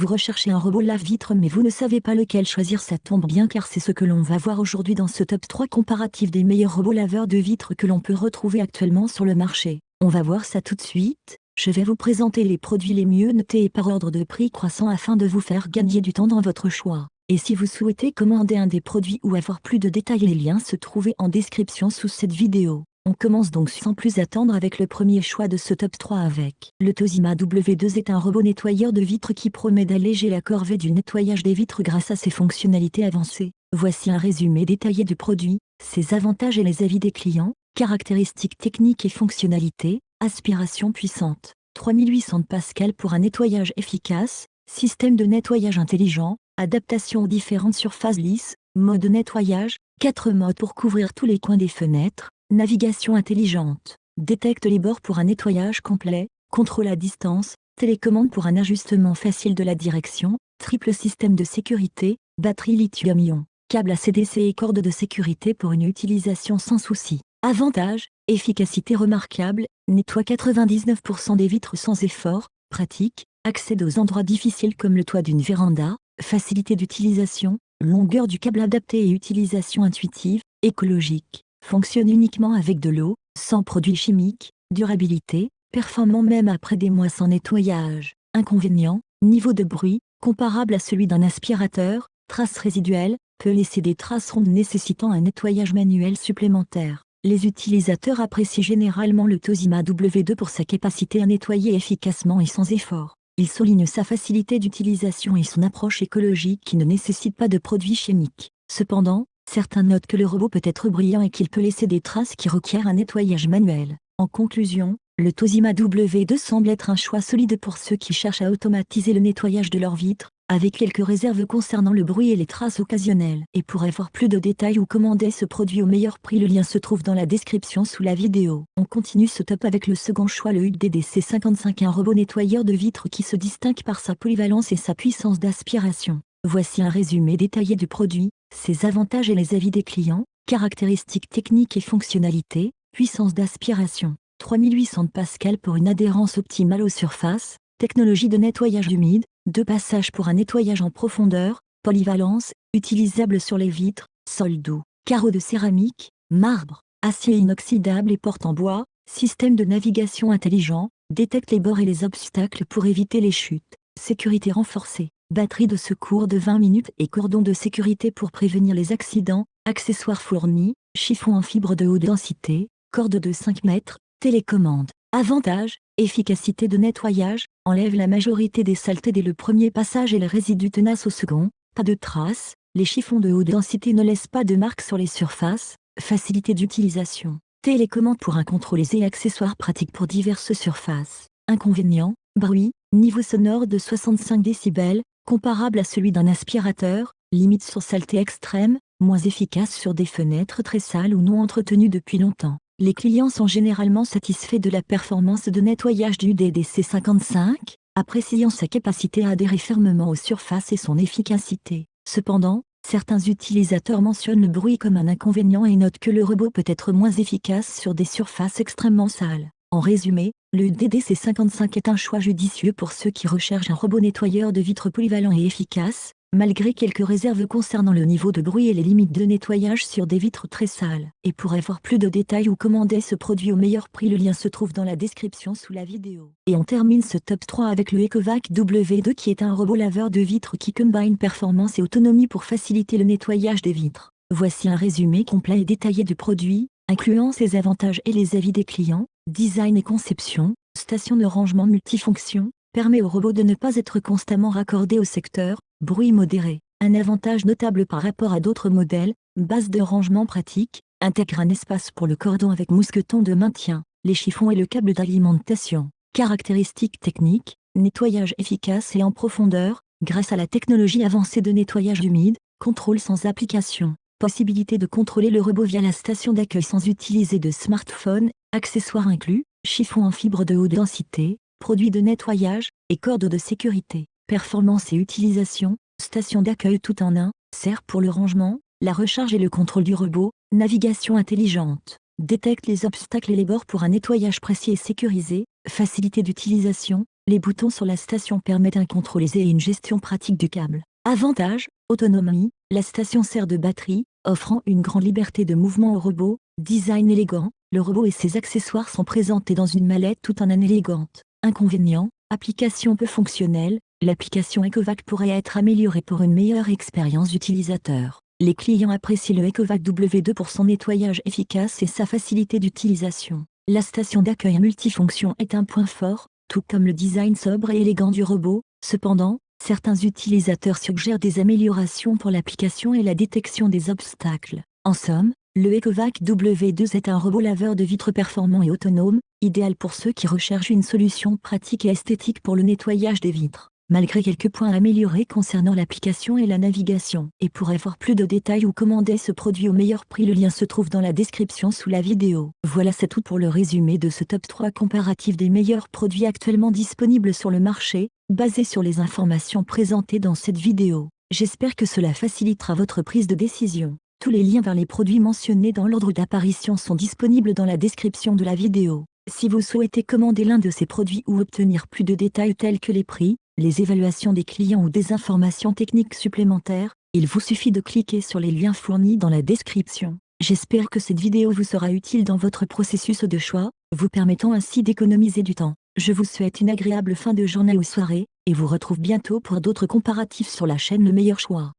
Vous recherchez un robot lave-vitre mais vous ne savez pas lequel choisir, ça tombe bien car c'est ce que l'on va voir aujourd'hui dans ce top 3 comparatif des meilleurs robots laveurs de vitres que l'on peut retrouver actuellement sur le marché. On va voir ça tout de suite. Je vais vous présenter les produits les mieux notés et par ordre de prix croissant afin de vous faire gagner du temps dans votre choix. Et si vous souhaitez commander un des produits ou avoir plus de détails, les liens se trouvent en description sous cette vidéo. On commence donc sans plus attendre avec le premier choix de ce top 3 avec le Toshiba W2 est un robot nettoyeur de vitres qui promet d'alléger la corvée du nettoyage des vitres grâce à ses fonctionnalités avancées. Voici un résumé détaillé du produit, ses avantages et les avis des clients, caractéristiques techniques et fonctionnalités, aspiration puissante, 3800 pascal pour un nettoyage efficace, système de nettoyage intelligent, adaptation aux différentes surfaces lisses, mode de nettoyage, 4 modes pour couvrir tous les coins des fenêtres, navigation intelligente, détecte les bords pour un nettoyage complet, contrôle à distance, télécommande pour un ajustement facile de la direction, triple système de sécurité, batterie lithium-ion, câble AC/DC et corde de sécurité pour une utilisation sans souci. Avantages, efficacité remarquable, nettoie 99% des vitres sans effort, pratique, accède aux endroits difficiles comme le toit d'une véranda, facilité d'utilisation, longueur du câble adaptée et utilisation intuitive, écologique. Fonctionne uniquement avec de l'eau, sans produits chimiques, durabilité, performant même après des mois sans nettoyage. Inconvénient, niveau de bruit, comparable à celui d'un aspirateur, traces résiduelles, peut laisser des traces rondes nécessitant un nettoyage manuel supplémentaire. Les utilisateurs apprécient généralement le Toshiba W2 pour sa capacité à nettoyer efficacement et sans effort. Il souligne sa facilité d'utilisation et son approche écologique qui ne nécessite pas de produits chimiques. Cependant, certains notent que le robot peut être bruyant et qu'il peut laisser des traces qui requièrent un nettoyage manuel. En conclusion, le Toshiba W2 semble être un choix solide pour ceux qui cherchent à automatiser le nettoyage de leurs vitres, avec quelques réserves concernant le bruit et les traces occasionnelles. Et pour avoir plus de détails ou commander ce produit au meilleur prix, le lien se trouve dans la description sous la vidéo. On continue ce top avec le second choix, le UDDC55, un robot nettoyeur de vitres qui se distingue par sa polyvalence et sa puissance d'aspiration. Voici un résumé détaillé du produit, ses avantages et les avis des clients, caractéristiques techniques et fonctionnalités, puissance d'aspiration, 3800 pascal pour une adhérence optimale aux surfaces, technologie de nettoyage humide, 2 passages pour un nettoyage en profondeur, polyvalence, utilisable sur les vitres, sol doux, carreaux de céramique, marbre, acier inoxydable et porte en bois, système de navigation intelligent, détecte les bords et les obstacles pour éviter les chutes, sécurité renforcée. Batterie de secours de 20 minutes et cordon de sécurité pour prévenir les accidents, accessoires fournis, chiffon en fibre de haute densité, corde de 5 mètres, télécommande. Avantage, efficacité de nettoyage, enlève la majorité des saletés dès le premier passage et les résidus tenaces au second, pas de traces, les chiffons de haute densité ne laissent pas de marques sur les surfaces, facilité d'utilisation. Télécommande pour un contrôle aisé et accessoires pratiques pour diverses surfaces. Inconvénient, bruit, niveau sonore de 65 décibels, comparable à celui d'un aspirateur, limite sur saleté extrême, moins efficace sur des fenêtres très sales ou non entretenues depuis longtemps. Les clients sont généralement satisfaits de la performance de nettoyage du DDC55, appréciant sa capacité à adhérer fermement aux surfaces et son efficacité. Cependant, certains utilisateurs mentionnent le bruit comme un inconvénient et notent que le robot peut être moins efficace sur des surfaces extrêmement sales. En résumé, le DDC55 est un choix judicieux pour ceux qui recherchent un robot nettoyeur de vitres polyvalent et efficace, malgré quelques réserves concernant le niveau de bruit et les limites de nettoyage sur des vitres très sales. Et pour avoir plus de détails ou commander ce produit au meilleur prix, le lien se trouve dans la description sous la vidéo. Et on termine ce top 3 avec le Ecovac W2 qui est un robot laveur de vitres qui combine performance et autonomie pour faciliter le nettoyage des vitres. Voici un résumé complet et détaillé du produit, incluant ses avantages et les avis des clients. Design et conception, station de rangement multifonction, permet au robot de ne pas être constamment raccordé au secteur, bruit modéré. Un avantage notable par rapport à d'autres modèles, base de rangement pratique, intègre un espace pour le cordon avec mousqueton de maintien, les chiffons et le câble d'alimentation. Caractéristiques techniques, nettoyage efficace et en profondeur, grâce à la technologie avancée de nettoyage humide, contrôle sans application. Possibilité de contrôler le robot via la station d'accueil sans utiliser de smartphone, accessoires inclus, chiffon en fibre de haute densité, produits de nettoyage, et corde de sécurité. Performance et utilisation, station d'accueil tout en un, sert pour le rangement, la recharge et le contrôle du robot, navigation intelligente, détecte les obstacles et les bords pour un nettoyage précis et sécurisé, facilité d'utilisation, Les boutons sur la station permettent un contrôle aisé et une gestion pratique du câble. Avantage, autonomie, la station sert de batterie, offrant une grande liberté de mouvement au robot. Design élégant, le robot et ses accessoires sont présentés dans une mallette tout en élégante. Inconvénient, application peu fonctionnelle, l'application Ecovac pourrait être améliorée pour une meilleure expérience d'utilisateur. Les clients apprécient le Ecovac W2 pour son nettoyage efficace et sa facilité d'utilisation. La station d'accueil multifonction est un point fort, tout comme le design sobre et élégant du robot. Cependant, certains utilisateurs suggèrent des améliorations pour l'application et la détection des obstacles. En somme, le Ecovac W2 est un robot laveur de vitres performant et autonome, idéal pour ceux qui recherchent une solution pratique et esthétique pour le nettoyage des vitres. Malgré quelques points améliorés concernant l'application et la navigation. Et pour avoir plus de détails ou commander ce produit au meilleur prix, le lien se trouve dans la description sous la vidéo. Voilà, c'est tout pour le résumé de ce top 3 comparatif des meilleurs produits actuellement disponibles sur le marché, basé sur les informations présentées dans cette vidéo. J'espère que cela facilitera votre prise de décision. Tous les liens vers les produits mentionnés dans l'ordre d'apparition sont disponibles dans la description de la vidéo. Si vous souhaitez commander l'un de ces produits ou obtenir plus de détails tels que les prix, les évaluations des clients ou des informations techniques supplémentaires, il vous suffit de cliquer sur les liens fournis dans la description. J'espère que cette vidéo vous sera utile dans votre processus de choix, vous permettant ainsi d'économiser du temps. Je vous souhaite une agréable fin de journée ou soirée, et vous retrouve bientôt pour d'autres comparatifs sur la chaîne Le Meilleur Choix.